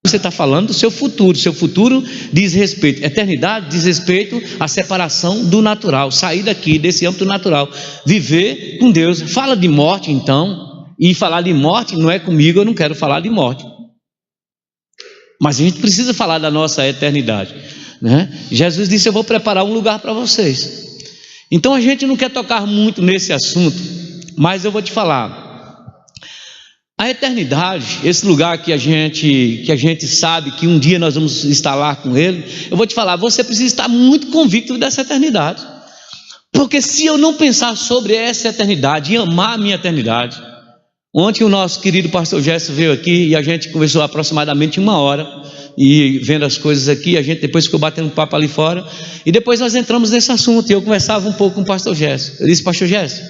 você está falando do seu futuro diz respeito, eternidade diz respeito à separação do natural, sair daqui, desse âmbito natural, viver com Deus. Fala de morte então, e falar de morte não é comigo, eu não quero falar de morte, mas a gente precisa falar da nossa eternidade, né? Jesus disse: eu vou preparar um lugar para vocês. Então a gente não quer tocar muito nesse assunto, mas eu vou te falar, a eternidade, esse lugar que a gente sabe que um dia nós vamos estar lá com Ele, eu vou te falar, você precisa estar muito convicto dessa eternidade, porque se eu não pensar sobre essa eternidade e amar a minha eternidade. Ontem o nosso querido pastor Gerson veio aqui e a gente conversou aproximadamente 1 hora, e vendo as coisas aqui, a gente depois ficou batendo um papo ali fora, e depois nós entramos nesse assunto, e eu conversava um pouco com o pastor Gerson. Eu disse: pastor Gerson,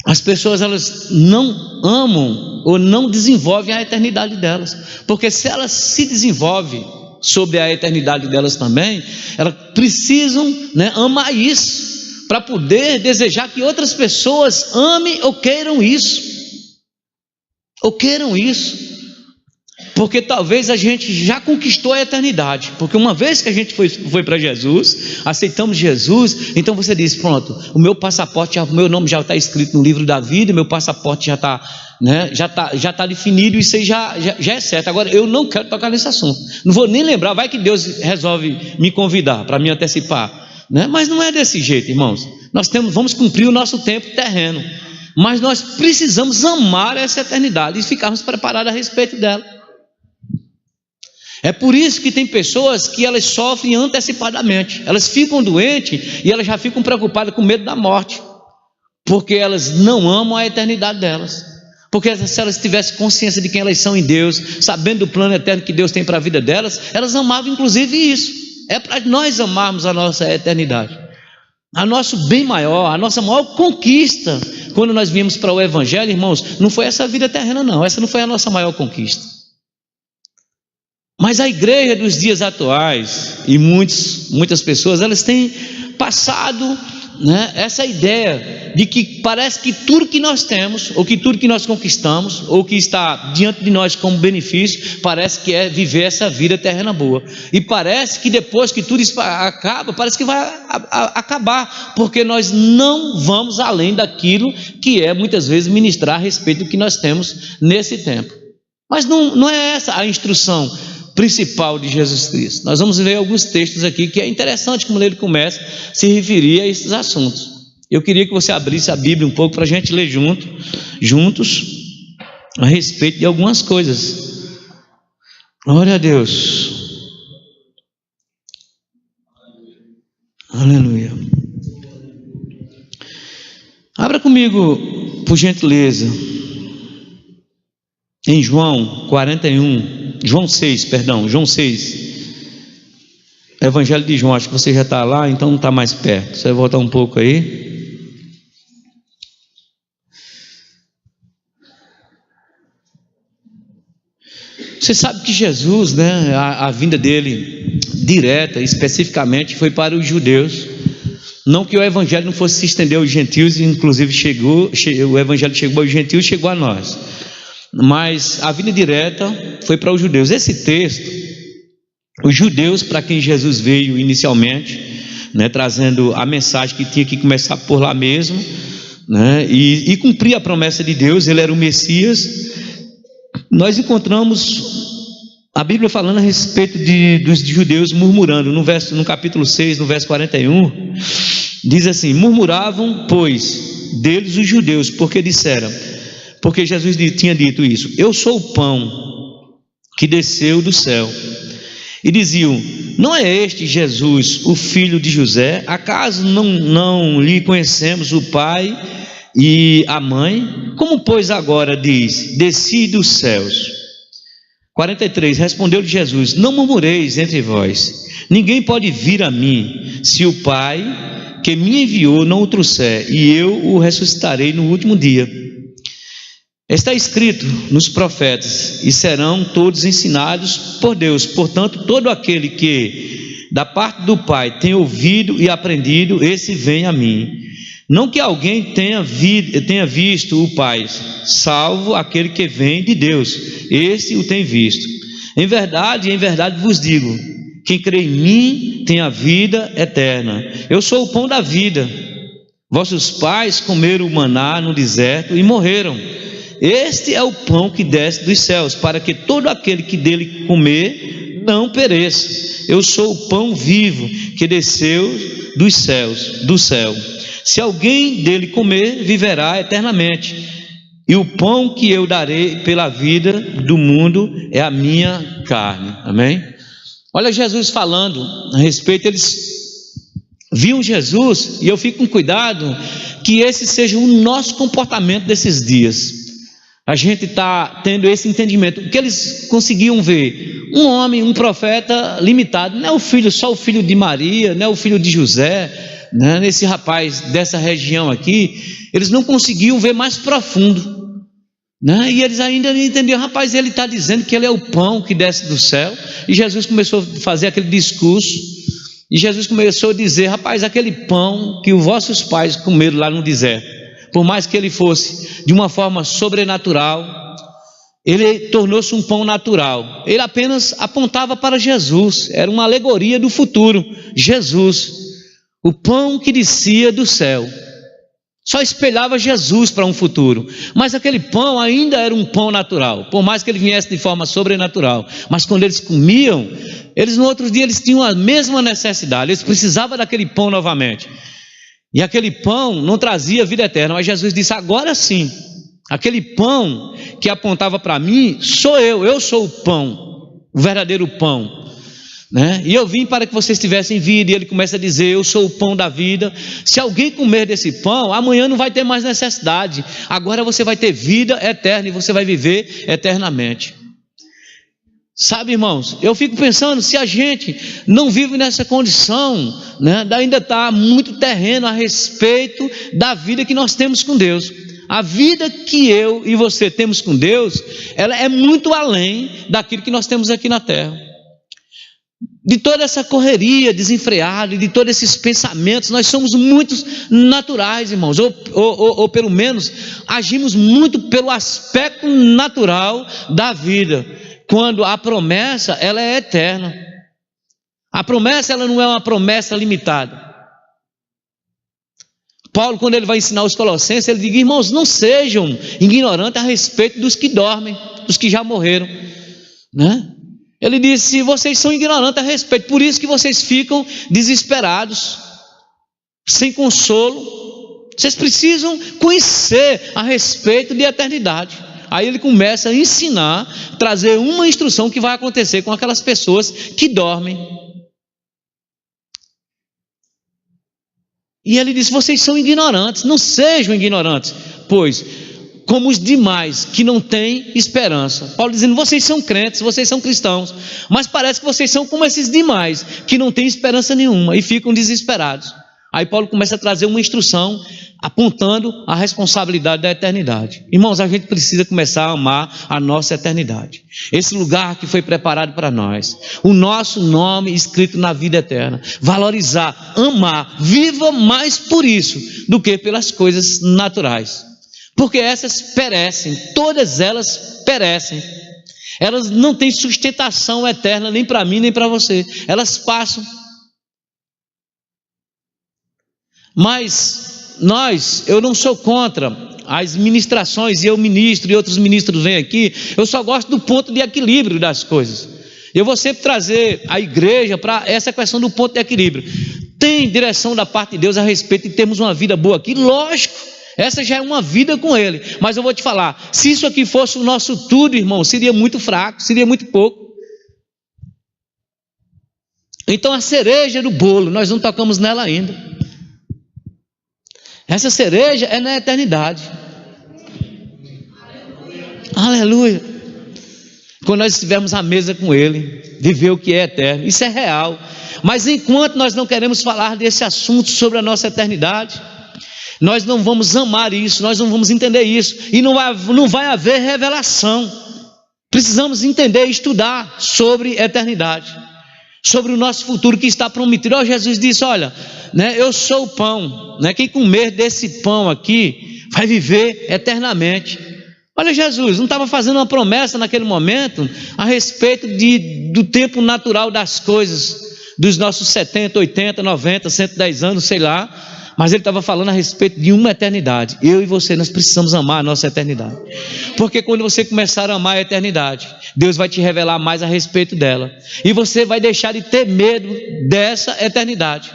as pessoas, elas não amam ou não desenvolvem a eternidade delas, porque se elas se desenvolvem sobre a eternidade delas também, elas precisam, né, amar isso, para poder desejar que outras pessoas amem ou queiram isso, porque talvez a gente já conquistou a eternidade, porque uma vez que a gente foi para Jesus, aceitamos Jesus, então você diz: pronto, o meu passaporte, o meu nome já está escrito no livro da vida, meu passaporte já está, né, já tá definido, isso aí já é certo. Agora eu não quero tocar nesse assunto, não vou nem lembrar, vai que Deus resolve me convidar para me antecipar, né? Mas não é desse jeito, irmãos. Vamos cumprir o nosso tempo terreno, mas nós precisamos amar essa eternidade e ficarmos preparados a respeito dela. É por isso que tem pessoas que elas sofrem antecipadamente, elas ficam doentes e elas já ficam preocupadas com medo da morte, porque elas não amam a eternidade delas. Porque se elas tivessem consciência de quem elas são em Deus, sabendo do plano eterno que Deus tem para a vida delas, elas amavam inclusive isso. É para nós amarmos a nossa eternidade, a nosso bem maior, a nossa maior conquista. Quando nós viemos para o Evangelho, irmãos, não foi essa vida terrena não, essa não foi a nossa maior conquista. Mas a igreja dos dias atuais, e muitas pessoas, elas têm passado, né, essa ideia de que parece que tudo que nós temos, ou que tudo que nós conquistamos, ou que está diante de nós como benefício, parece que é viver essa vida terrena boa, e parece que depois que tudo isso acaba, parece que vai acabar, porque nós não vamos além daquilo que é muitas vezes ministrar a respeito do que nós temos nesse tempo. Mas não é essa a instrução principal de Jesus Cristo. Nós vamos ler alguns textos aqui que é interessante como ele começa a se referir a esses assuntos. Eu queria que você abrisse a Bíblia um pouco para a gente ler juntos a respeito de algumas coisas. Glória a Deus. Aleluia. Abra comigo, por gentileza, em João 6, Evangelho de João. Acho que você já está lá, então não está mais perto. Você vai voltar um pouco aí. Você sabe que Jesus, né, a vinda dele direta, especificamente, foi para os judeus. Não que o Evangelho não fosse se estender aos gentios, inclusive o Evangelho chegou aos gentios, chegou a nós. Mas a vinda direta foi para os judeus. Esse texto, os judeus para quem Jesus veio inicialmente, né, trazendo a mensagem que tinha que começar por lá mesmo, né, e cumprir a promessa de Deus, ele era o Messias. Nós encontramos a Bíblia falando a respeito dos judeus murmurando, no capítulo 6, no verso 41, diz assim: murmuravam, pois, deles os judeus, porque Jesus tinha dito isso: eu sou o pão que desceu do céu. E diziam: não é este Jesus, o filho de José? Acaso não lhe conhecemos o pai e a mãe? Como pois agora diz: desci dos céus? 43, respondeu-lhe Jesus: não murmureis entre vós, ninguém pode vir a mim, se o Pai que me enviou não o trouxer, e eu o ressuscitarei no último dia. Está escrito nos profetas: e serão todos ensinados por Deus. Portanto, todo aquele que da parte do Pai tem ouvido e aprendido, esse vem a mim. Não que alguém tenha visto o Pai, salvo aquele que vem de Deus, esse o tem visto. Em verdade vos digo, quem crê em mim tem a vida eterna. Eu sou o pão da vida. Vossos pais comeram o maná no deserto e morreram. Este é o pão que desce dos céus, para que todo aquele que dele comer não pereça. Eu sou o pão vivo que desceu dos céus, do céu. Se alguém dele comer, viverá eternamente. E o pão que eu darei pela vida do mundo é a minha carne. Amém? Olha Jesus falando a respeito, eles viam Jesus, e eu fico com cuidado que esse seja o nosso comportamento desses dias. A gente está tendo esse entendimento. O que eles conseguiam ver? Um homem, um profeta limitado. Não é o filho, só o filho de Maria, não é o filho de José, né? Esse rapaz dessa região aqui, eles não conseguiam ver mais profundo, né? E eles ainda não entendiam. Rapaz, ele está dizendo que ele é o pão que desce do céu. E Jesus começou a fazer aquele discurso, e Jesus começou a dizer: rapaz, aquele pão que os vossos pais comeram lá no deserto, por mais que ele fosse de uma forma sobrenatural, ele tornou-se um pão natural. Ele apenas apontava para Jesus, era uma alegoria do futuro. Jesus, o pão que descia do céu, só espelhava Jesus para um futuro. Mas aquele pão ainda era um pão natural, por mais que ele viesse de forma sobrenatural. Mas quando eles comiam, eles no outro dia eles tinham a mesma necessidade, eles precisavam daquele pão novamente. E aquele pão não trazia vida eterna, mas Jesus disse: agora sim, aquele pão que apontava para mim sou eu sou o pão, o verdadeiro pão, né? E eu vim para que vocês tivessem vida. E ele começa a dizer: eu sou o pão da vida. Se alguém comer desse pão, amanhã não vai ter mais necessidade, agora você vai ter vida eterna e você vai viver eternamente. Sabe, irmãos, eu fico pensando, se a gente não vive nessa condição, né, ainda está muito terreno a respeito da vida que nós temos com Deus. A vida que eu e você temos com Deus, ela é muito além daquilo que nós temos aqui na terra. De toda essa correria desenfreada, de todos esses pensamentos, nós somos muito naturais, irmãos, ou pelo menos agimos muito pelo aspecto natural da vida, quando a promessa ela é eterna. A promessa ela não é uma promessa limitada. Paulo, quando ele vai ensinar os Colossenses, ele diz: irmãos, não sejam ignorantes a respeito dos que dormem, dos que já morreram, né? Ele disse: vocês são ignorantes a respeito, por isso que vocês ficam desesperados, sem consolo. Vocês precisam conhecer a respeito de eternidade. Aí ele começa a ensinar, trazer uma instrução que vai acontecer com aquelas pessoas que dormem. E ele disse: vocês são ignorantes, não sejam ignorantes, pois como os demais que não têm esperança. Paulo dizendo: vocês são crentes, vocês são cristãos, mas parece que vocês são como esses demais que não têm esperança nenhuma e ficam desesperados. Aí Paulo começa a trazer uma instrução apontando a responsabilidade da eternidade. Irmãos, a gente precisa começar a amar a nossa eternidade, esse lugar que foi preparado para nós, o nosso nome escrito na vida eterna. Valorizar, amar, viva mais por isso do que pelas coisas naturais, porque essas perecem, todas elas perecem. Elas não têm sustentação eterna nem para mim nem para você, elas passam. Mas eu não sou contra as ministrações, e eu ministro e outros ministros vêm aqui. Eu só gosto do ponto de equilíbrio das coisas. Eu vou sempre trazer a igreja para essa questão do ponto de equilíbrio. Tem direção da parte de Deus a respeito de termos uma vida boa aqui? Lógico, essa já é uma vida com Ele. Mas eu vou te falar, se isso aqui fosse o nosso tudo, irmão, seria muito fraco, seria muito pouco. Então a cereja do bolo, nós não tocamos nela ainda. Essa cereja é na eternidade. Aleluia. Quando nós estivermos à mesa com Ele, viver o que é eterno, isso é real. Mas enquanto nós não queremos falar desse assunto sobre a nossa eternidade, nós não vamos amar isso, nós não vamos entender isso, e não vai haver revelação. Precisamos entender e estudar sobre eternidade, sobre o nosso futuro que está prometido. Jesus disse: olha, né, eu sou o pão, né, quem comer desse pão aqui vai viver eternamente. Olha, Jesus não estava fazendo uma promessa naquele momento a respeito do tempo natural das coisas, dos nossos 70, 80, 90, 110 anos, sei lá. Mas ele estava falando a respeito de uma eternidade. Eu e você, nós precisamos amar a nossa eternidade. Porque quando você começar a amar a eternidade, Deus vai te revelar mais a respeito dela. E você vai deixar de ter medo dessa eternidade.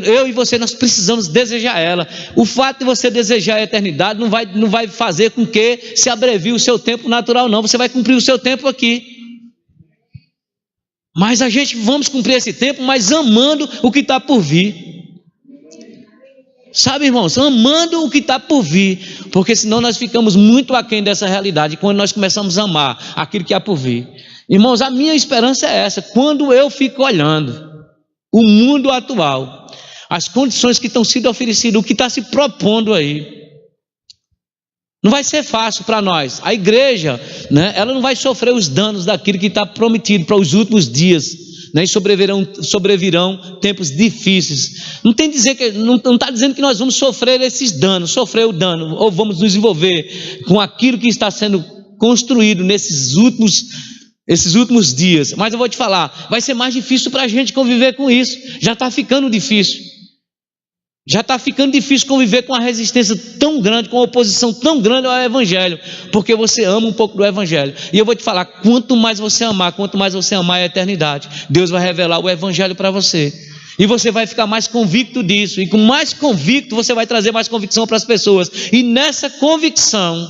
Eu e você, nós precisamos desejar ela. O fato de você desejar a eternidade não vai fazer com que se abrevie o seu tempo natural, não. Você vai cumprir o seu tempo aqui. Mas vamos cumprir esse tempo, mas amando o que está por vir. Sabe, irmãos, amando o que está por vir, porque senão nós ficamos muito aquém dessa realidade, quando nós começamos a amar aquilo que há por vir. Irmãos, a minha esperança é essa, quando eu fico olhando o mundo atual, as condições que estão sendo oferecidas, o que está se propondo aí, não vai ser fácil para nós. A igreja, né, ela não vai sofrer os danos daquilo que está prometido para os últimos dias, né, e sobrevirão tempos difíceis. Não está dizendo que nós vamos sofrer esses danos, sofrer o dano, ou vamos nos envolver com aquilo que está sendo construído nesses últimos dias. Mas eu vou te falar, vai ser mais difícil para a gente conviver com isso. Já está ficando difícil. Já está ficando difícil conviver com a resistência tão grande, com a oposição tão grande ao Evangelho, porque você ama um pouco do Evangelho. E eu vou te falar, quanto mais você amar a eternidade, Deus vai revelar o Evangelho para você. E você vai ficar mais convicto disso. E com mais convicto, você vai trazer mais convicção para as pessoas. E nessa convicção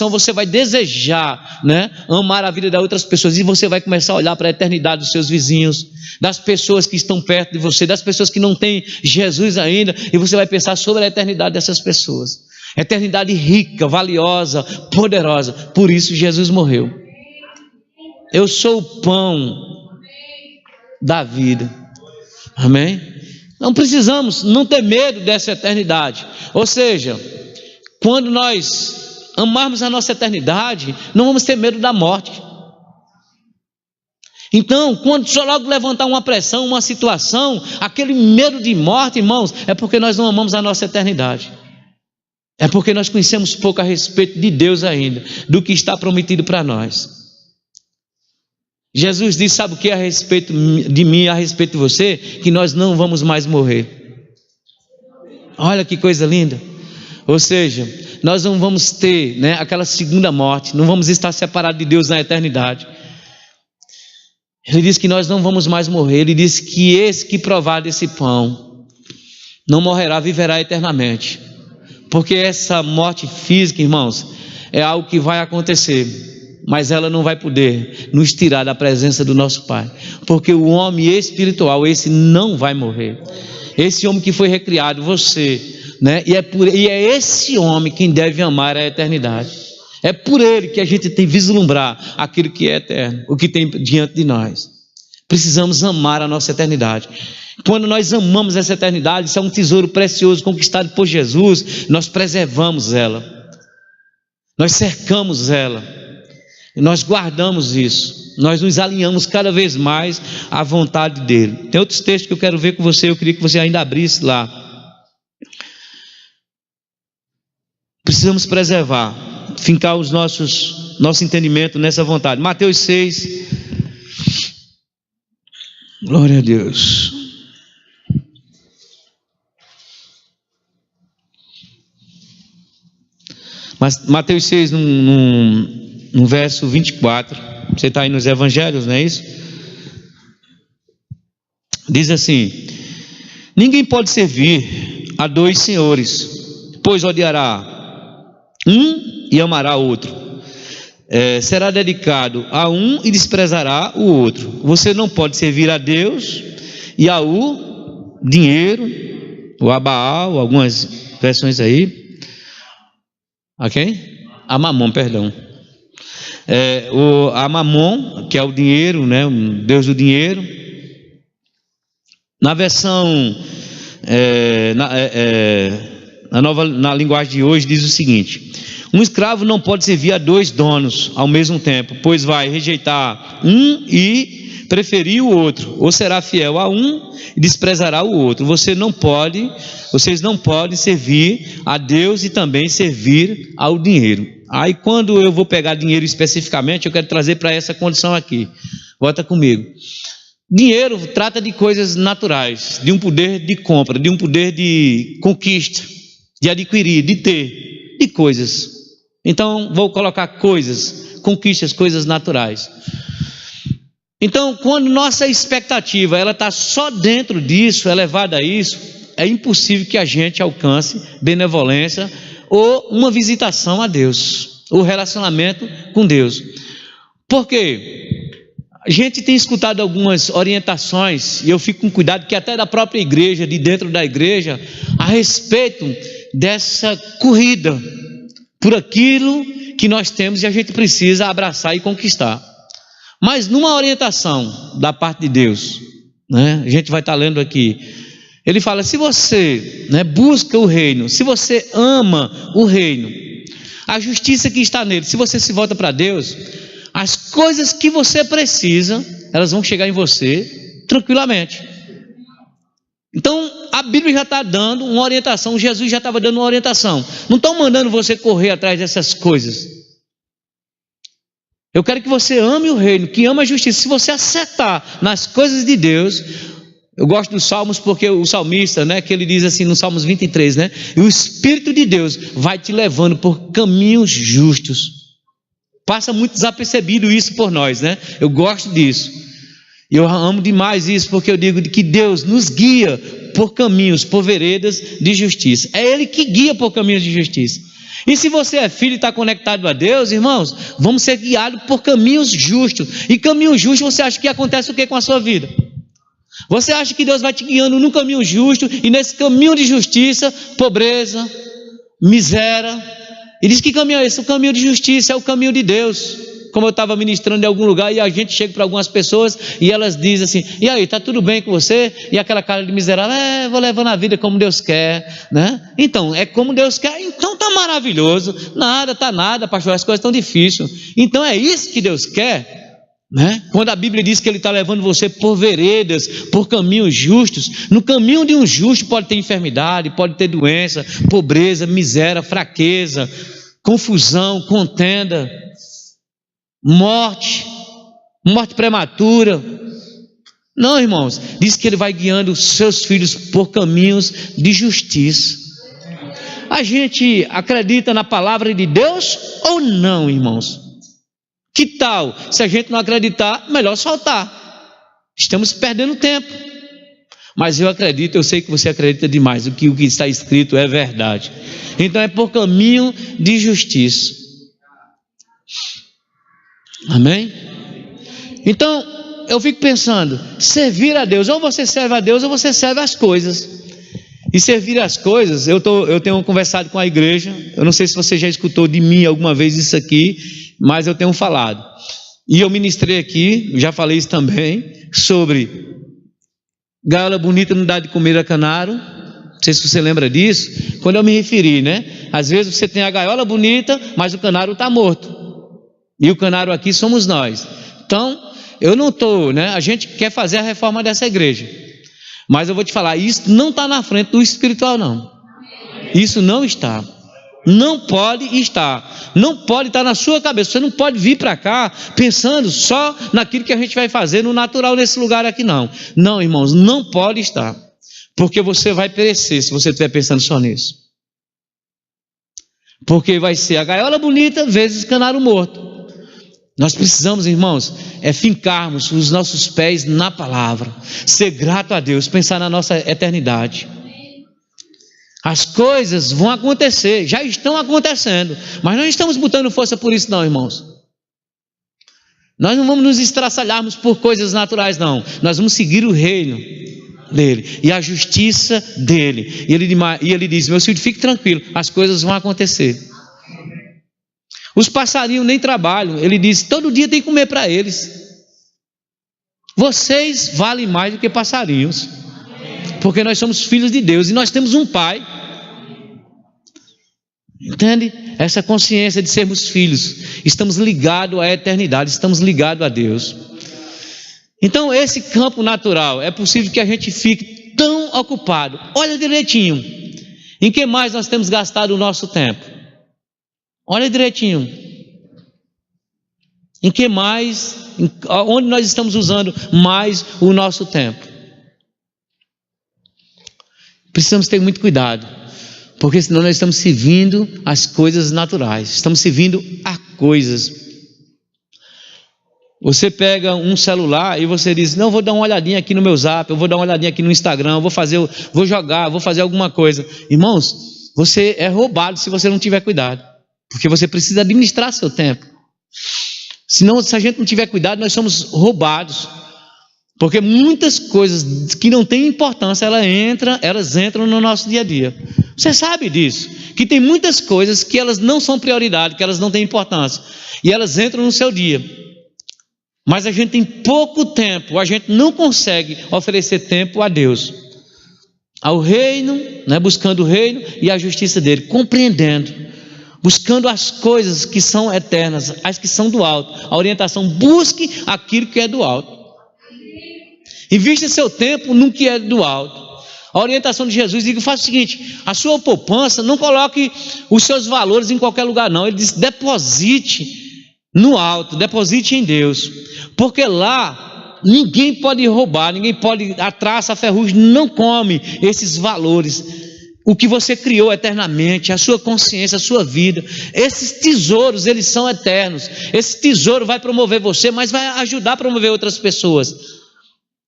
você vai desejar, né, amar a vida das outras pessoas. E você vai começar a olhar para a eternidade dos seus vizinhos, das pessoas que estão perto de você, das pessoas que não têm Jesus ainda. E você vai pensar sobre a eternidade dessas pessoas. Eternidade rica, valiosa, poderosa. Por isso Jesus morreu. Eu sou o pão da vida. Amém? Não precisamos não ter medo dessa eternidade. Ou seja, quando nós amarmos a nossa eternidade, não vamos ter medo da morte. Então, quando só logo levantar uma pressão, uma situação, aquele medo de morte, irmãos, é porque nós não amamos a nossa eternidade. É porque nós conhecemos pouco a respeito de Deus ainda, do que está prometido para nós. Jesus disse, sabe o que a respeito de mim, a respeito de você? Que nós não vamos mais morrer. Olha que coisa linda. Ou seja, nós não vamos ter, né, aquela segunda morte, não vamos estar separados de Deus na eternidade. Ele diz que nós não vamos mais morrer. Ele diz que esse que provar desse pão não morrerá, viverá eternamente. Porque essa morte física, irmãos, é algo que vai acontecer, mas ela não vai poder nos tirar da presença do nosso Pai. Porque o homem espiritual, esse não vai morrer. Esse homem que foi recriado, você, né? E é esse homem quem deve amar a eternidade. É por ele que a gente tem que vislumbrar aquilo que é eterno, o que tem diante de nós. Precisamos amar a nossa eternidade. Quando nós amamos essa eternidade, isso é um tesouro precioso conquistado por Jesus, nós preservamos ela, nós cercamos ela, nós guardamos isso, nós nos alinhamos cada vez mais à vontade dele. Tem outros textos que eu quero ver com você, eu queria que você ainda abrisse lá. Precisamos preservar, fincar nosso entendimento nessa vontade. Mateus 6, glória a Deus. Mas Mateus 6, no verso 24, você está aí nos evangelhos, não é isso? Diz assim: ninguém pode servir a dois senhores, pois odiará um e amará outro, será dedicado a um e desprezará o outro. Você não pode servir a Deus e ao dinheiro, ou a Baal, algumas versões aí. A quem? A Mamon, perdão. A Mamon, que é o dinheiro, né? O Deus do dinheiro. Na versão na linguagem de hoje diz o seguinte: um escravo não pode servir a dois donos ao mesmo tempo, pois vai rejeitar um e preferir o outro, ou será fiel a um e desprezará o outro. Vocês não podem servir a Deus e também servir ao dinheiro. Aí quando eu vou pegar dinheiro especificamente, eu quero trazer para essa condição aqui. Volta comigo. Dinheiro trata de coisas naturais, de um poder de compra, de um poder de conquista, de adquirir, de ter, de coisas. Então vou colocar coisas, conquistas, coisas naturais. Então, quando nossa expectativa ela está só dentro disso, elevada a isso, é impossível que a gente alcance benevolência ou uma visitação a Deus, o relacionamento com Deus. Por quê? A gente tem escutado algumas orientações, e eu fico com cuidado, que até da própria igreja, de dentro da igreja, a respeito dessa corrida por aquilo que nós temos e a gente precisa abraçar e conquistar. Mas numa orientação da parte de Deus, né, a gente vai estar lendo aqui, ele fala, se você, né, busca o reino, se você ama o reino, a justiça que está nele, se você se volta para Deus, as coisas que você precisa, elas vão chegar em você tranquilamente. Então a Bíblia já está dando uma orientação, Jesus já estava dando uma orientação. Não estou mandando você correr atrás dessas coisas. Eu quero que você ame o reino, que ama a justiça. Se você acertar nas coisas de Deus, eu gosto dos Salmos porque o salmista, né, que ele diz assim no Salmos 23, né, e o Espírito de Deus vai te levando por caminhos justos. Passa muito desapercebido isso por nós, né? Eu gosto disso. E eu amo demais isso, porque eu digo que Deus nos guia por caminhos, por veredas de justiça. É Ele que guia por caminhos de justiça. E se você é filho e está conectado a Deus, irmãos, vamos ser guiados por caminhos justos. E caminho justo, você acha que acontece o que com a sua vida? Você acha que Deus vai te guiando num caminho justo, e nesse caminho de justiça, pobreza, miséria. E diz que caminho é esse? O caminho de justiça é o caminho de Deus. Como eu estava ministrando em algum lugar e a gente chega para algumas pessoas e elas dizem assim, e aí, está tudo bem com você? E aquela cara de miserável, vou levando a vida como Deus quer, né? Então, é como Deus quer, então está maravilhoso. Nada, pastor, as coisas estão difíceis. Então é isso que Deus quer, né? Quando a Bíblia diz que Ele está levando você por veredas, por caminhos justos, no caminho de um justo pode ter enfermidade, pode ter doença, pobreza, miséria, fraqueza, confusão, contenda, morte prematura. Não, irmãos, diz que Ele vai guiando os seus filhos por caminhos de justiça. A gente acredita na palavra de Deus ou não, irmãos? Que tal, se a gente não acreditar, melhor soltar. Estamos perdendo tempo. Mas eu acredito, eu sei que você acredita demais, o que está escrito é verdade. Então é por caminho de justiça. Amém? Então eu fico pensando, servir a Deus, ou você serve a Deus ou você serve as coisas. E servir as coisas, eu tenho conversado com a igreja, eu não sei se você já escutou de mim alguma vez isso aqui, mas eu tenho falado, e eu ministrei aqui, já falei isso também, sobre gaiola bonita não dá de comer a canário. Não sei se você lembra disso, quando eu me referi, né? Às vezes você tem a gaiola bonita, mas o canário está morto, e o canário aqui somos nós. Então, eu não estou, né? A gente quer fazer a reforma dessa igreja, mas eu vou te falar, isso não está na frente do espiritual, não. Isso não está. Não pode estar. Não pode estar na sua cabeça. Você não pode vir para cá pensando só naquilo que a gente vai fazer no natural nesse lugar aqui, não. Não, irmãos, não pode estar. Porque você vai perecer se você estiver pensando só nisso. Porque vai ser a gaiola bonita vezes canário morto. Nós precisamos, irmãos, fincarmos os nossos pés na palavra, ser grato a Deus, pensar na nossa eternidade. As coisas vão acontecer, já estão acontecendo, mas não estamos botando força por isso não, irmãos. Nós não vamos nos estraçalharmos por coisas naturais, não. Nós vamos seguir o reino dele e a justiça dele. E ele diz, meu filho, fique tranquilo, as coisas vão acontecer. Os passarinhos nem trabalham, ele diz, todo dia tem que comer para eles. Vocês valem mais do que passarinhos, porque nós somos filhos de Deus e nós temos um pai. Entende? Essa consciência de sermos filhos, estamos ligados à eternidade, estamos ligados a Deus. Então esse campo natural, é possível que a gente fique tão ocupado. Olha direitinho, em que mais nós temos gastado o nosso tempo? Olha direitinho, em que mais, onde nós estamos usando mais o nosso tempo? Precisamos ter muito cuidado, porque senão nós estamos servindo as coisas naturais, estamos servindo a coisas. Você pega um celular e você diz, não, vou dar uma olhadinha aqui no meu Zap, eu vou dar uma olhadinha aqui no Instagram, vou jogar, vou fazer alguma coisa. Irmãos, você é roubado se você não tiver cuidado, porque você precisa administrar seu tempo. Senão, se a gente não tiver cuidado, nós somos roubados, porque muitas coisas que não têm importância, elas entram no nosso dia a dia. Você sabe disso, que tem muitas coisas que elas não são prioridade, que elas não têm importância, e elas entram no seu dia. Mas a gente tem pouco tempo, a gente não consegue oferecer tempo a Deus, ao reino, né, buscando o reino e a justiça dele, compreendendo, buscando as coisas que são eternas, as que são do alto. A orientação, busque aquilo que é do alto, invista seu tempo no que é do alto. A orientação de Jesus diz: faça o seguinte, a sua poupança, não coloque os seus valores em qualquer lugar não, ele diz, deposite no alto, deposite em Deus, porque lá ninguém pode roubar, ninguém pode, a traça, a ferrugem não come esses valores, o que você criou eternamente, a sua consciência, a sua vida. Esses tesouros, eles são eternos. Esse tesouro vai promover você, mas vai ajudar a promover outras pessoas.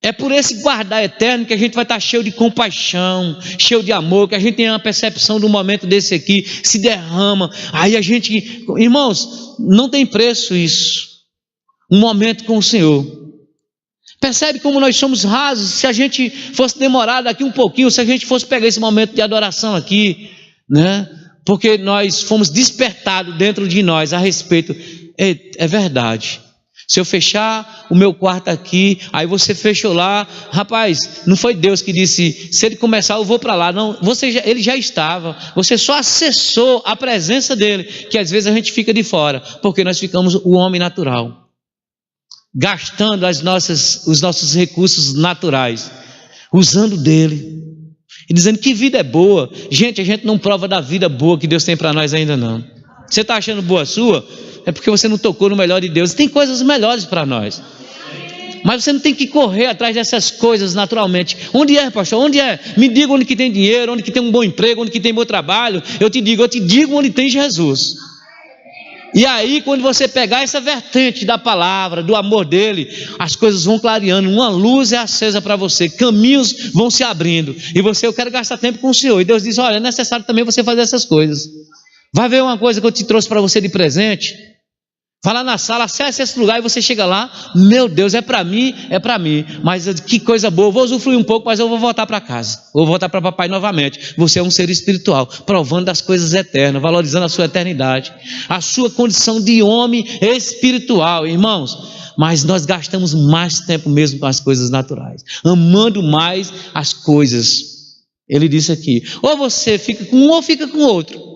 É por esse guardar eterno que a gente vai estar cheio de compaixão, cheio de amor, que a gente tem uma percepção do momento desse aqui, se derrama, aí a gente, irmãos, não tem preço isso, um momento com o Senhor. Percebe como nós somos rasos? Se a gente fosse demorar daqui um pouquinho, se a gente fosse pegar esse momento de adoração aqui, né? Porque nós fomos despertados dentro de nós a respeito, é verdade. Se eu fechar o meu quarto aqui, aí você fechou lá, rapaz, não foi Deus que disse, se ele começar eu vou para lá, não, ele já estava, você só acessou a presença dele, que às vezes a gente fica de fora, porque nós ficamos o homem natural, gastando os nossos recursos naturais, usando dele, e dizendo que vida é boa. Gente, a gente não prova da vida boa que Deus tem para nós ainda não. Você está achando boa a sua? É porque você não tocou no melhor de Deus. Tem coisas melhores para nós, mas você não tem que correr atrás dessas coisas naturalmente. Onde é, pastor? Onde é? Me diga onde que tem dinheiro, onde que tem um bom emprego, onde que tem bom trabalho. Eu te digo onde tem Jesus. E aí, quando você pegar essa vertente da palavra, do amor dele, as coisas vão clareando, uma luz é acesa para você, caminhos vão se abrindo, e você, eu quero gastar tempo com o Senhor, e Deus diz, olha, é necessário também você fazer essas coisas. Vai ver uma coisa que eu te trouxe para você de presente, vai lá na sala, acesse esse lugar e você chega lá, meu Deus, é para mim, mas que coisa boa, eu vou usufruir um pouco, mas eu vou voltar para casa, vou voltar para papai novamente. Você é um ser espiritual, provando das coisas eternas, valorizando a sua eternidade, a sua condição de homem espiritual, irmãos. Mas nós gastamos mais tempo mesmo com as coisas naturais, amando mais as coisas. Ele disse aqui, ou você fica com um ou fica com outro.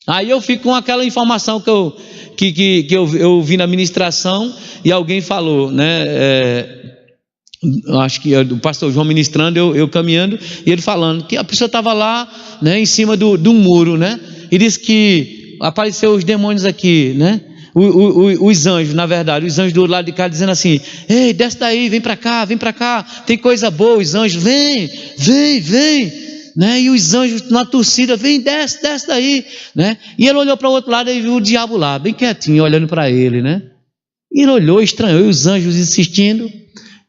Aí eu fico com aquela informação que eu vi na ministração, e alguém falou, né? Acho que o pastor João ministrando, eu caminhando, e ele falando que a pessoa estava lá, né, em cima do muro, né? E disse que apareceu os demônios aqui, né? Os anjos, na verdade, os anjos do outro lado de cá dizendo assim, ei, desce daí, vem para cá, tem coisa boa. Os anjos, vem, né? E os anjos na torcida, vem, desce daí, né? E ele olhou para o outro lado e viu o diabo lá, bem quietinho, olhando para ele, né? E ele olhou, estranhou, e os anjos insistindo,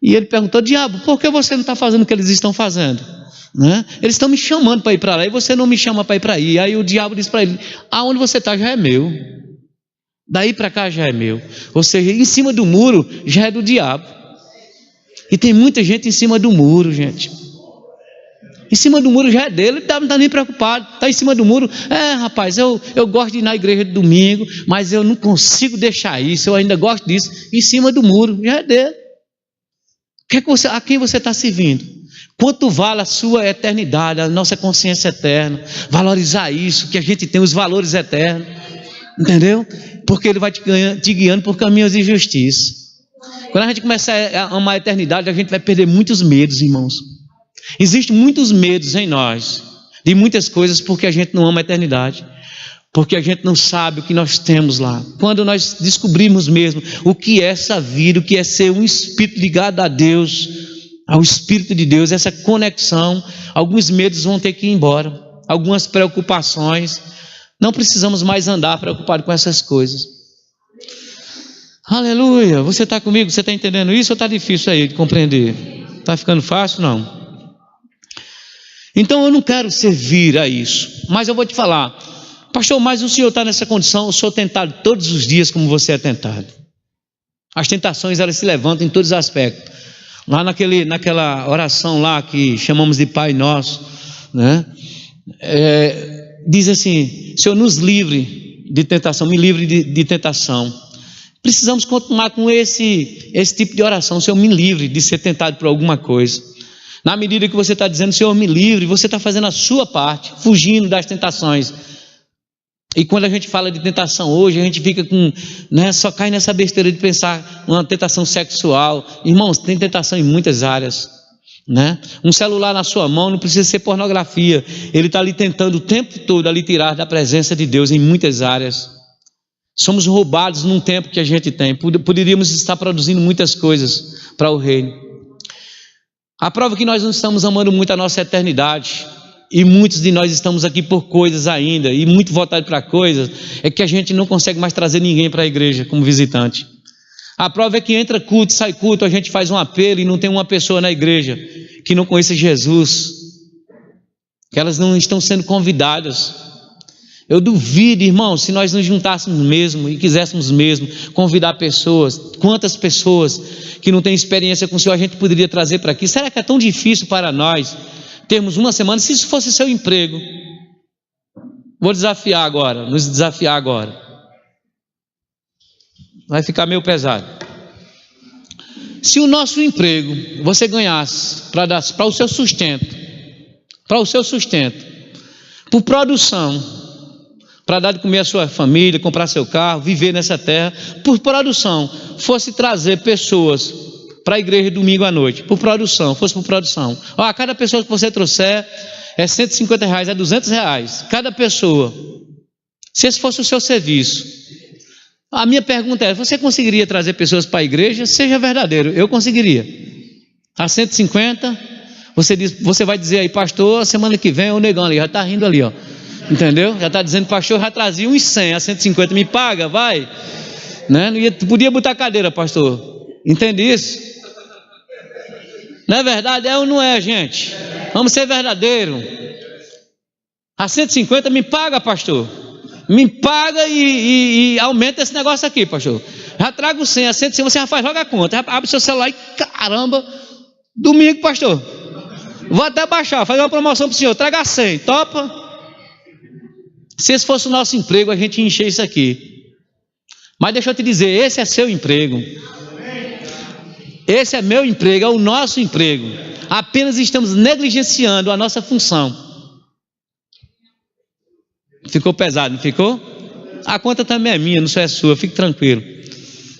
e ele perguntou, diabo, por que você não está fazendo o que eles estão fazendo? Né? Eles estão me chamando para ir para lá, e você não me chama para ir para aí. Aí o diabo disse para ele, aonde você está já é meu, daí para cá já é meu. Ou seja, em cima do muro já é do diabo. E tem muita gente em cima do muro, gente. Em cima do muro já é dele, ele não está nem preocupado, está em cima do muro, rapaz, eu gosto de ir na igreja de domingo, mas eu não consigo deixar isso, eu ainda gosto disso. Em cima do muro já é dele. A quem você está servindo? Quanto vale a sua eternidade, a nossa consciência eterna? Valorizar isso, que a gente tem os valores eternos, entendeu? Porque ele vai te guiando por caminhos de justiça. Quando a gente começa a amar a eternidade, a gente vai perder muitos medos, irmãos. Existem muitos medos em nós, de muitas coisas, porque a gente não ama a eternidade, porque a gente não sabe o que nós temos lá. Quando nós descobrimos mesmo o que é essa vida, o que é ser um espírito ligado a Deus, ao Espírito de Deus, essa conexão, alguns medos vão ter que ir embora, algumas preocupações. Não precisamos mais andar preocupado com essas coisas. Aleluia! Você está comigo? Você está entendendo isso ou está difícil aí de compreender? Está ficando fácil? Não. Então eu não quero servir a isso, mas eu vou te falar, pastor, mas o senhor está nessa condição, eu sou tentado todos os dias como você é tentado. As tentações, elas se levantam em todos os aspectos. Lá naquela oração lá que chamamos de Pai Nosso, né? Diz assim: Senhor, nos livre de tentação, me livre de tentação. Precisamos continuar com esse tipo de oração. Senhor, me livre de ser tentado por alguma coisa. Na medida que você está dizendo, Senhor, me livre, você está fazendo a sua parte, fugindo das tentações. E quando a gente fala de tentação hoje, a gente fica com, né, só cai nessa besteira de pensar uma tentação sexual. Irmãos, tem tentação em muitas áreas, né? Um celular na sua mão não precisa ser pornografia, ele está ali tentando o tempo todo a lhe tirar da presença de Deus em muitas áreas. Somos roubados num tempo que a gente tem, poderíamos estar produzindo muitas coisas para o reino. A prova que nós não estamos amando muito a nossa eternidade, e muitos de nós estamos aqui por coisas ainda, e muito voltados para coisas, é que a gente não consegue mais trazer ninguém para a igreja como visitante. A prova é que entra culto, sai culto, a gente faz um apelo e não tem uma pessoa na igreja que não conheça Jesus, que elas não estão sendo convidadas. Eu duvido, irmão, se nós nos juntássemos mesmo e quiséssemos mesmo convidar pessoas, quantas pessoas que não têm experiência com o Senhor a gente poderia trazer para aqui? Será que é tão difícil para nós termos uma semana? Se isso fosse seu emprego, vou desafiar agora, nos desafiar agora, vai ficar meio pesado. Se o nosso emprego você ganhasse para o seu sustento, por produção, para dar de comer a sua família, comprar seu carro, viver nessa terra, por produção, fosse trazer pessoas para a igreja domingo à noite, fosse por produção. Ó, cada pessoa que você trouxer é R$150, é R$200, cada pessoa. Se esse fosse o seu serviço, a minha pergunta é: você conseguiria trazer pessoas para a igreja? Seja verdadeiro, eu conseguiria. A 150, você vai dizer aí, pastor, semana que vem o negão ali, já está rindo ali, ó. Entendeu? Já está dizendo, pastor, já trazia uns 100, a 150, me paga, vai. Né? Podia botar cadeira, pastor. Entende isso? Não é verdade? É ou não é, gente? Vamos ser verdadeiros. A 150 me paga, pastor. Me paga e aumenta esse negócio aqui, pastor. Já trago 100, a 150, você já faz, joga a conta. Já abre seu celular e caramba, domingo, pastor. Vou até baixar, fazer uma promoção para o senhor. Traga 100, topa? Se esse fosse o nosso emprego, a gente ia encher isso aqui. Mas deixa eu te dizer, esse é seu emprego. Esse é meu emprego, é o nosso emprego. Apenas estamos negligenciando a nossa função. Ficou pesado, não ficou? A conta também é minha, não só é sua, fique tranquilo.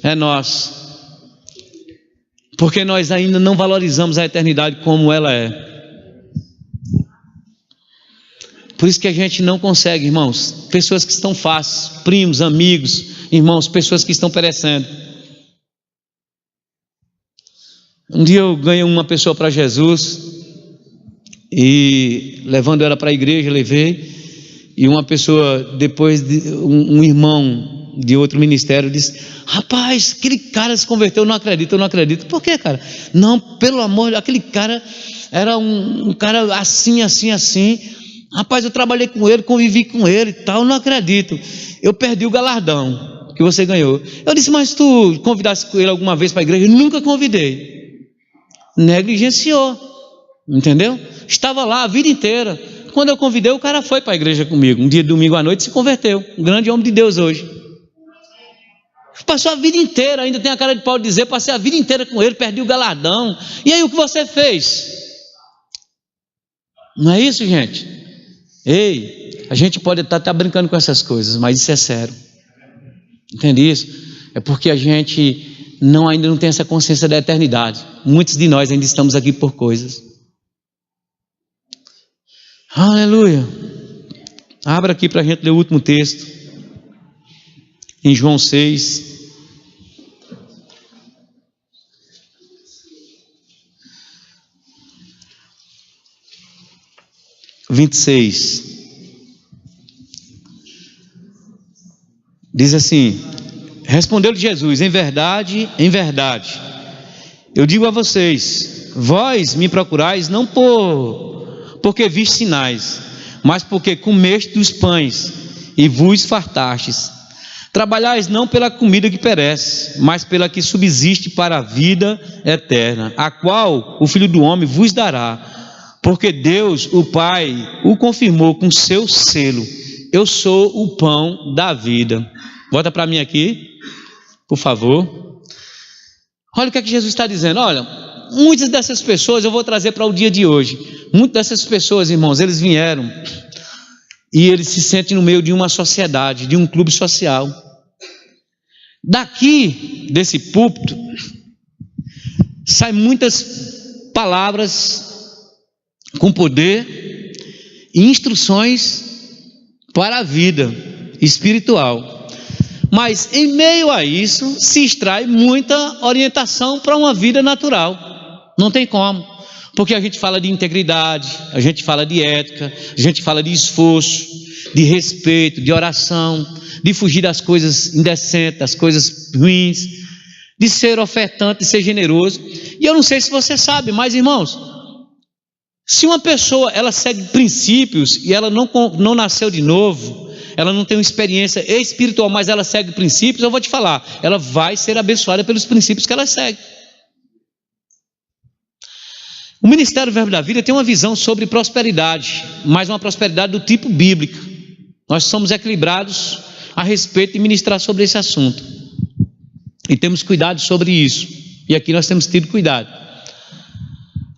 É nosso. Porque nós ainda não valorizamos a eternidade como ela é. Por isso que a gente não consegue, irmãos. Pessoas que estão fáceis, primos, amigos, irmãos, pessoas que estão perecendo. Um dia eu ganhei uma pessoa para Jesus, e levando ela para a igreja, levei, e uma pessoa, depois, um irmão de outro ministério disse: rapaz, aquele cara se converteu, eu não acredito. Por quê, cara? Não, pelo amor, aquele cara era um cara assim. Rapaz, eu trabalhei com ele, convivi com ele e tal, não acredito. Eu perdi o galardão que você ganhou. Eu disse: mas tu convidasse ele alguma vez para a igreja? Eu nunca convidei. Negligenciou, entendeu? Estava lá a vida inteira. Quando eu convidei, o cara foi para a igreja comigo. Um dia de domingo à noite se converteu. Um grande homem de Deus hoje. Passou a vida inteira, ainda tem a cara de pau de dizer, passei a vida inteira com ele, perdi o galardão. E aí o que você fez? Não é isso, gente? Ei, a gente pode estar brincando com essas coisas, mas isso é sério. Entende isso? É porque a gente ainda não tem essa consciência da eternidade. Muitos de nós ainda estamos aqui por coisas. Aleluia. Abra aqui para a gente ler o último texto, em João 6. Diz assim: respondeu-lhe Jesus: em verdade, eu digo a vocês, vós me procurais não porque viste sinais, mas porque comeste dos pães e vos fartastes. Trabalhais não pela comida que perece, mas pela que subsiste para a vida eterna, a qual o Filho do Homem vos dará. Porque Deus, o Pai, o confirmou com seu selo. Eu sou o pão da vida. Volta para mim aqui, por favor. Olha o que é que Jesus está dizendo. Olha, muitas dessas pessoas eu vou trazer para o dia de hoje. Muitas dessas pessoas, irmãos, eles vieram e eles se sentem no meio de uma sociedade, de um clube social. Daqui, desse púlpito, saem muitas palavras com poder e instruções para a vida espiritual, mas em meio a isso se extrai muita orientação para uma vida natural. Não tem como, porque a gente fala de integridade, a gente fala de ética, a gente fala de esforço, de respeito, de oração, de fugir das coisas indecentes, das coisas ruins, de ser ofertante, de ser generoso. E eu não sei se você sabe, mas irmãos, se uma pessoa ela segue princípios e ela não nasceu de novo, ela não tem uma experiência espiritual, mas ela segue princípios, eu vou te falar, ela vai ser abençoada pelos princípios que ela segue. O Ministério Verbo da Vida tem uma visão sobre prosperidade, mas uma prosperidade do tipo bíblico. Nós somos equilibrados a respeito de ministrar sobre esse assunto, e temos cuidado sobre isso, e aqui nós temos tido cuidado.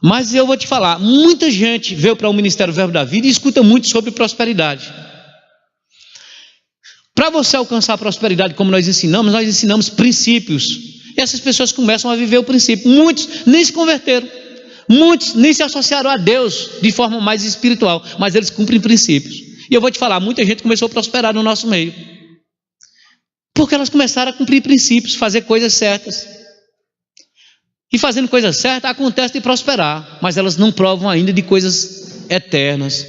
Mas eu vou te falar, muita gente veio para o Ministério Verbo da Vida e escuta muito sobre prosperidade. Para você alcançar a prosperidade como nós ensinamos princípios. E essas pessoas começam a viver o princípio. Muitos nem se converteram, muitos nem se associaram a Deus de forma mais espiritual, mas eles cumprem princípios. E eu vou te falar, muita gente começou a prosperar no nosso meio, porque elas começaram a cumprir princípios, fazer coisas certas. E fazendo coisa certa, acontece de prosperar, mas elas não provam ainda de coisas eternas.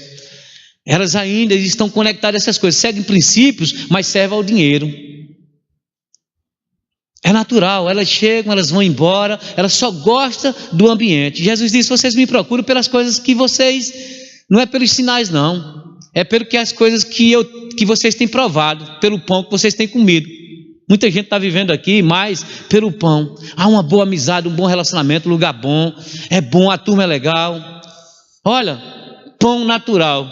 Elas ainda estão conectadas a essas coisas, seguem princípios, mas servem ao dinheiro. É natural, elas chegam, elas vão embora, elas só gostam do ambiente. Jesus disse: vocês me procuram pelas coisas que vocês, não é pelos sinais não, é pelo que as coisas que vocês têm provado, pelo pão que vocês têm comido. Muita gente está vivendo aqui mais pelo pão. Há uma boa amizade, um bom relacionamento, um lugar bom, é bom, a turma é legal. Olha, pão natural.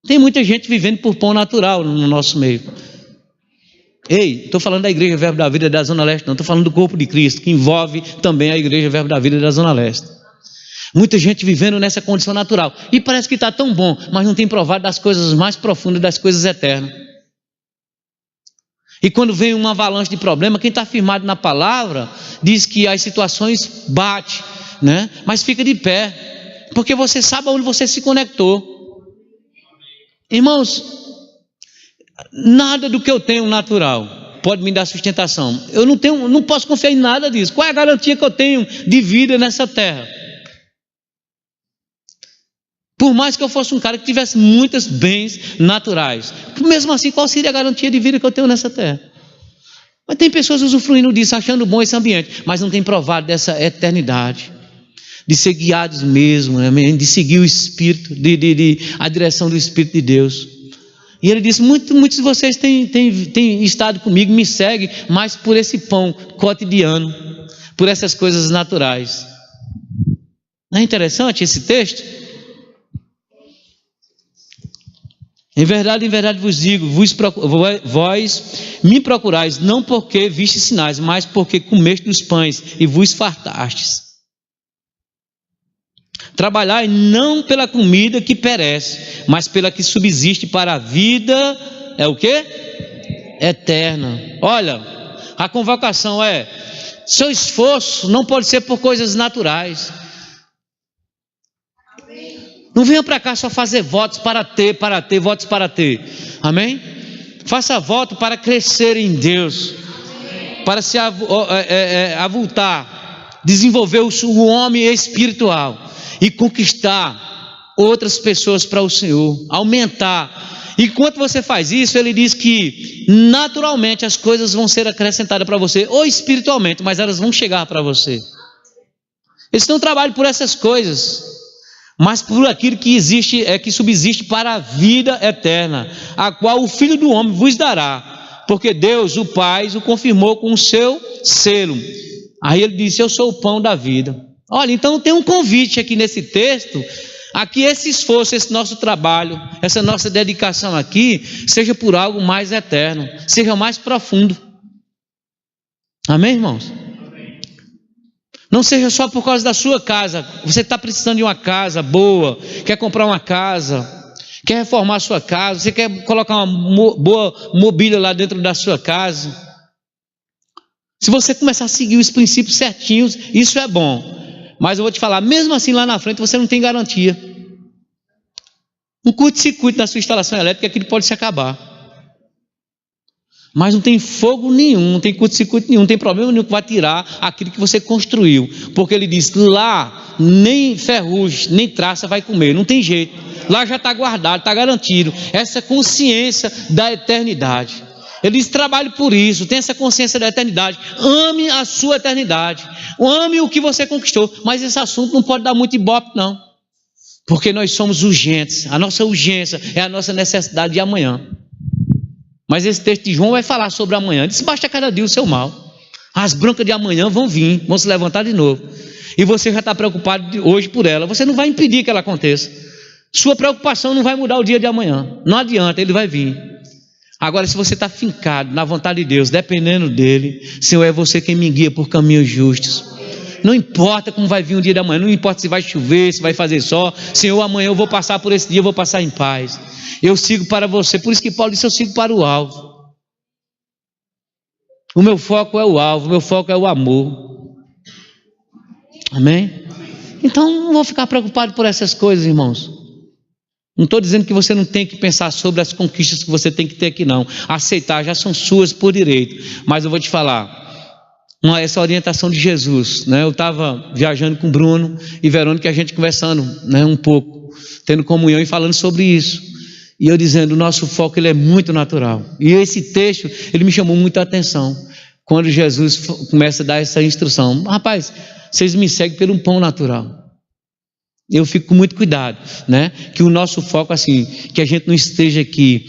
Tem muita gente vivendo por pão natural no nosso meio. Ei, estou falando da Igreja Verbo da Vida da Zona Leste, não, estou falando do corpo de Cristo, que envolve também a Igreja Verbo da Vida da Zona Leste. Muita gente vivendo nessa condição natural, e parece que está tão bom, mas não tem provado das coisas mais profundas, das coisas eternas. E quando vem uma avalanche de problema, quem está firmado na palavra diz que as situações batem, né? Mas fica de pé, porque você sabe aonde você se conectou. Irmãos, nada do que eu tenho natural pode me dar sustentação. Eu não posso confiar em nada disso. Qual é a garantia que eu tenho de vida nessa terra? Por mais que eu fosse um cara que tivesse muitos bens naturais, mesmo assim, qual seria a garantia de vida que eu tenho nessa terra? Mas tem pessoas usufruindo disso, achando bom esse ambiente, mas não tem provado dessa eternidade, de ser guiados mesmo, de seguir o Espírito, a direção do Espírito de Deus. E ele disse: muitos de vocês têm estado comigo, me seguem, mas por esse pão cotidiano, por essas coisas naturais. Não é interessante esse texto? Em verdade vos digo, vós me procurais não porque vistes sinais, mas porque comeste dos pães e vos fartastes. Trabalhai não pela comida que perece, mas pela que subsiste para a vida, é o quê? Eterna. Olha, A convocação é: seu esforço não pode ser por coisas naturais. Não venha para cá só fazer votos para ter, votos para ter. Amém? Faça voto para crescer em Deus, para se avultar, desenvolver o homem espiritual e conquistar outras pessoas para o Senhor, aumentar. Enquanto você faz isso, ele diz que naturalmente as coisas vão ser acrescentadas para você, ou espiritualmente, mas elas vão chegar para você. Eles não trabalham por essas coisas, mas por aquilo que existe, que subsiste para a vida eterna, a qual o Filho do Homem vos dará, porque Deus, o Pai, o confirmou com o seu selo. Aí ele disse: eu sou o pão da vida. Olha, então tem um convite aqui nesse texto, a que esse esforço, esse nosso trabalho, essa nossa dedicação aqui, seja por algo mais eterno, seja mais profundo. Amém, irmãos? Não seja só por causa da sua casa. Você está precisando de uma casa boa, quer comprar uma casa, quer reformar a sua casa, você quer colocar uma boa mobília lá dentro da sua casa. Se você começar a seguir os princípios certinhos, isso é bom. Mas eu vou te falar, mesmo assim lá na frente você não tem garantia. Um curto-circuito na sua instalação elétrica, aquilo pode se acabar. Mas não tem fogo nenhum, não tem curto-circuito nenhum, não tem problema nenhum que vai tirar aquilo que você construiu. Porque ele diz: lá nem ferrugem, nem traça vai comer, não tem jeito. Lá já está guardado, está garantido. Essa consciência da eternidade. Ele diz: trabalhe por isso, tenha essa consciência da eternidade. Ame a sua eternidade, ame o que você conquistou. Mas esse assunto não pode dar muito ibope, não. Porque nós somos urgentes, a nossa urgência é a nossa necessidade de amanhã. Mas esse texto de João vai falar sobre amanhã. Diz: basta cada dia o seu mal. As broncas de amanhã vão vir, vão se levantar de novo. E você já está preocupado hoje por ela. Você não vai impedir que ela aconteça. Sua preocupação não vai mudar o dia de amanhã. Não adianta, ele vai vir. Agora, se você está fincado na vontade de Deus, dependendo dele, Senhor, é você quem me guia por caminhos justos. Não importa como vai vir o dia de amanhã, não importa se vai chover, se vai fazer sol. Senhor, amanhã eu vou passar por esse dia, eu vou passar em paz. Eu sigo para você. Por isso que Paulo disse: eu sigo para o alvo. O meu foco é o alvo, o meu foco é o amor. Amém? Então não vou ficar preocupado por essas coisas, irmãos. Não estou dizendo que você não tem que pensar sobre as conquistas que você tem que ter aqui, não. Aceitar já são suas por direito. Mas eu vou te falar, essa orientação de Jesus, né? Eu estava viajando com Bruno e Verônica, a gente conversando, né, um pouco, tendo comunhão e falando sobre isso. E eu dizendo: o nosso foco ele é muito natural. E esse texto, ele me chamou muita atenção. Quando Jesus começa a dar essa instrução: rapaz, vocês me seguem pelo pão natural. Eu fico com muito cuidado, né? Que o nosso foco, assim, que a gente não esteja aqui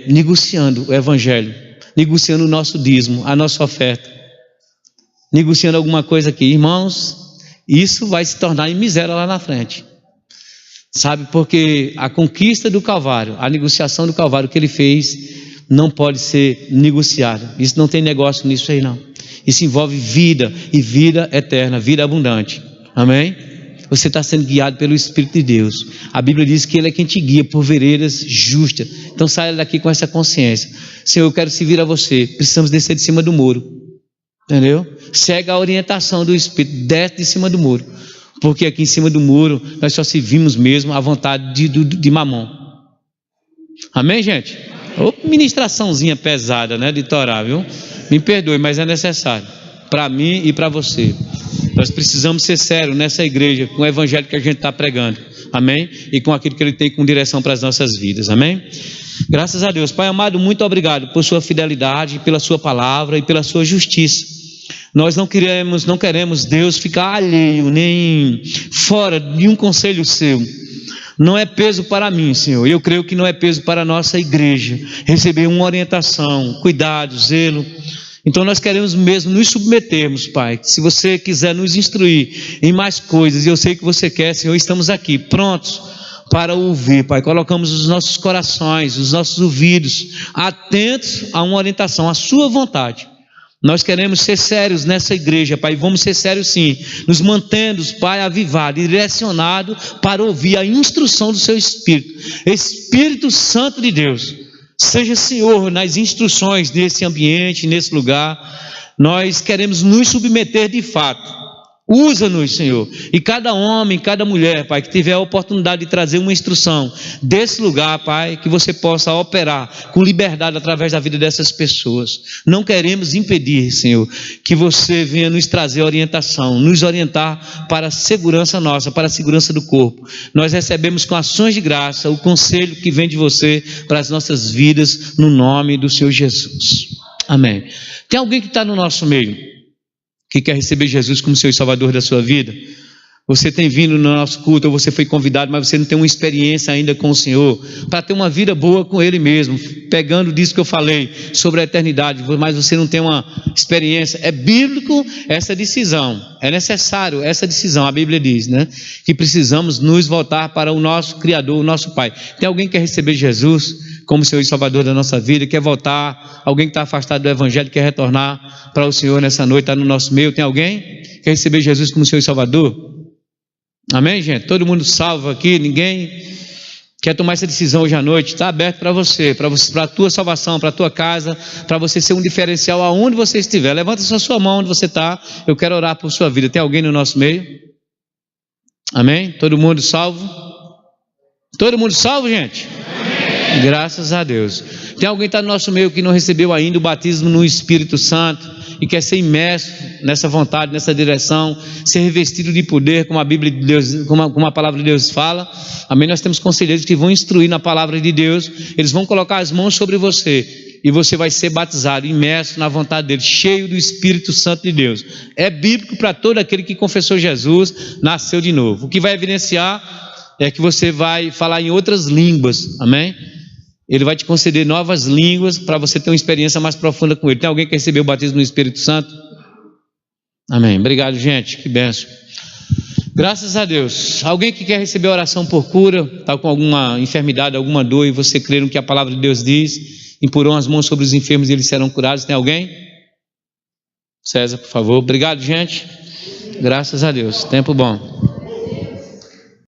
negociando o evangelho, negociando o nosso dízimo, a nossa oferta, negociando alguma coisa aqui. Irmãos, isso vai se tornar em miséria lá na frente. Sabe, porque a conquista do Calvário, a negociação do Calvário que ele fez, não pode ser negociada. Isso não tem negócio nisso aí, não. Isso envolve vida, e vida eterna, vida abundante. Amém? Você está sendo guiado pelo Espírito de Deus. A Bíblia diz que Ele é quem te guia por veredas justas. Então saia daqui com essa consciência: Senhor, eu quero servir a você. Precisamos descer de cima do muro. Entendeu? Segue a orientação do Espírito, desce de cima do muro. Porque aqui em cima do muro nós só servimos mesmo à vontade de Mamon. Amém, gente? Ô, ministraçãozinha pesada, né, de Torá, viu? Me perdoe, mas é necessário para mim e para você. Nós precisamos ser sérios nessa igreja, com o evangelho que a gente está pregando, amém? E com aquilo que ele tem com direção para as nossas vidas, amém? Graças a Deus. Pai amado, muito obrigado por sua fidelidade, pela sua palavra e pela sua justiça. Nós não queremos, Deus, ficar alheio, nem fora de um conselho seu. Não é peso para mim, Senhor. Eu creio que não é peso para a nossa igreja receber uma orientação, cuidado, zelo. Então nós queremos mesmo nos submetermos, Pai. Se você quiser nos instruir em mais coisas, e eu sei que você quer, Senhor, estamos aqui prontos para ouvir, Pai. Colocamos os nossos corações, os nossos ouvidos atentos a uma orientação, à sua vontade. Nós queremos ser sérios nessa igreja, Pai. Vamos ser sérios sim, nos mantendo, Pai, avivado e direcionado para ouvir a instrução do seu Espírito. Espírito Santo de Deus, Seja Senhor nas instruções nesse ambiente, nesse lugar. Nós queremos nos submeter de fato. Usa-nos, Senhor, e cada homem, cada mulher, Pai, que tiver a oportunidade de trazer uma instrução desse lugar, Pai, que você possa operar com liberdade através da vida dessas pessoas. Não queremos impedir, Senhor, que você venha nos trazer orientação, nos orientar para a segurança nossa, para a segurança do corpo. Nós recebemos com ações de graça o conselho que vem de você para as nossas vidas, no nome do Senhor Jesus. Amém. Tem alguém que está no nosso meio que quer receber Jesus como Senhor e Salvador da sua vida? Você tem vindo no nosso culto, ou você foi convidado, mas você não tem uma experiência ainda com o Senhor, para ter uma vida boa com Ele mesmo, pegando disso que eu falei, sobre a eternidade, mas você não tem uma experiência. É bíblico essa decisão, é necessário essa decisão. A Bíblia diz, né, que precisamos nos voltar para o nosso Criador, o nosso Pai. Tem alguém que quer receber Jesus como Senhor e Salvador da nossa vida, quer voltar? Alguém que está afastado do Evangelho, quer retornar para o Senhor nessa noite, está no nosso meio? Tem alguém que quer receber Jesus como Senhor e Salvador? Amém, gente? Todo mundo salvo aqui? Ninguém quer tomar essa decisão hoje à noite? Está aberto para você, para a tua salvação, para a tua casa, para você ser um diferencial aonde você estiver. Levanta sua mão onde você está, eu quero orar por sua vida. Tem alguém no nosso meio? Amém? Todo mundo salvo? Todo mundo salvo, gente? Graças a Deus. Tem alguém que está no nosso meio que não recebeu ainda o batismo no Espírito Santo e quer ser imerso nessa vontade, nessa direção, ser revestido de poder, como a Bíblia de Deus, como a palavra de Deus fala. Amém? Nós temos conselheiros que vão instruir na palavra de Deus, eles vão colocar as mãos sobre você e você vai ser batizado, imerso na vontade dele, cheio do Espírito Santo de Deus. É bíblico para todo aquele que confessou Jesus, nasceu de novo. O que vai evidenciar é que você vai falar em outras línguas. Amém? Ele vai te conceder novas línguas para você ter uma experiência mais profunda com Ele. Tem alguém que recebeu o batismo no Espírito Santo? Amém. Obrigado, gente. Que bênção. Graças a Deus. Alguém que quer receber oração por cura, está com alguma enfermidade, alguma dor, e você crê no que a palavra de Deus diz, impurão as mãos sobre os enfermos e eles serão curados. Tem alguém? César, por favor. Obrigado, gente. Graças a Deus. Tempo bom.